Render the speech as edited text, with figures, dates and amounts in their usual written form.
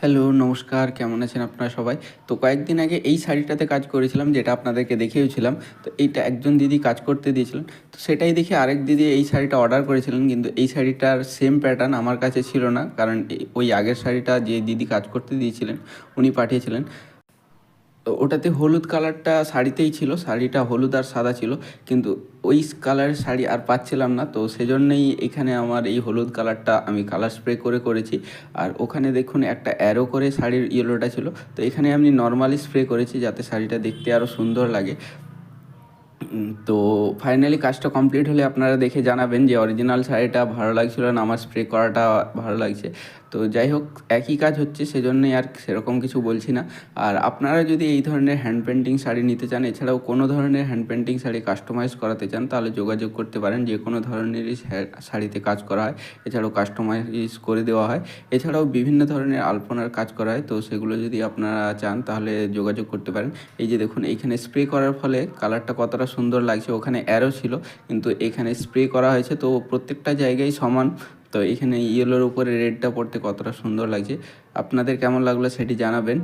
Hello, নমস্কার। কেমন আছেন আপনারা সবাই? তো কয়েকদিন আগে এই শাড়িটাতে কাজ করেছিলাম, যেটা আপনাদেরকে দেখিয়েওছিলাম। তো এইটা একজন দিদি কাজ করতে দিয়েছিলেন। তো সেটাই দেখে আরেক দিদি এই শাড়িটা অর্ডার করেছিলেন, কিন্তু এই শাড়িটার সেম প্যাটার্ন আমার কাছে ছিল না। কারণ ওই আগের শাড়িটা যে দিদি কাজ করতে দিয়েছিলেন, উনি পাঠিয়েছিলেন। তো ওটাতে হলুদ কালারটা শাড়িতেই ছিল, শাড়িটা হলুদ আর সাদা ছিল, কিন্তু ওই কালারের শাড়ি আর পাচ্ছিলাম না। তো সেজন্যই এখানে আমার এই হলুদ কালারটা আমি কালার স্প্রে করেছি। আর ওখানে দেখুন একটা অ্যারো করে শাড়ির ইয়েলোটা ছিল, তো এখানে আমি নর্মালি স্প্রে করেছি যাতে শাড়িটা দেখতে আরও সুন্দর লাগে। তো ফাইনালি কাজটা কমপ্লিট হলে আপনারা দেখে জানাবেন যে অরিজিনাল শাড়িটা ভালো লাগছিল না আমার স্প্রে করাটা ভালো লাগছে। তো যাই হোক, একই কাজ হচ্ছে, সেজন্যই আর সেরকম কিছু বলছি না। আর আপনারা যদি এই ধরনের হ্যান্ড পেন্টিং শাড়ি নিতে চান, এছাড়াও কোনো ধরনের হ্যান্ড পেন্টিং শাড়ি কাস্টমাইজ করাতে চান, তাহলে যোগাযোগ করতে পারেন। যে কোনো ধরনেরই শাড়িতে কাজ করা হয়, এছাড়াও কাস্টমাইজ করে দেওয়া হয়। এছাড়াও বিভিন্ন ধরনের আলপনার কাজ করা হয়, তো সেগুলো যদি আপনারা চান তাহলে যোগাযোগ করতে পারেন। এই যে দেখুন, এইখানে স্প্রে করার ফলে কালারটা কতটা সুন্দর লাগছে। ওখানে অ্যারো ছিল, কিন্তু এখানে স্প্রে করা হয়েছে, তো প্রত্যেকটা জায়গায় সমান। তো এখানে ইয়েলোর উপরে রেডটা পড়তে কতটা সুন্দর লাগছে। আপনাদের কেমন লাগলো সেটি জানাবেন।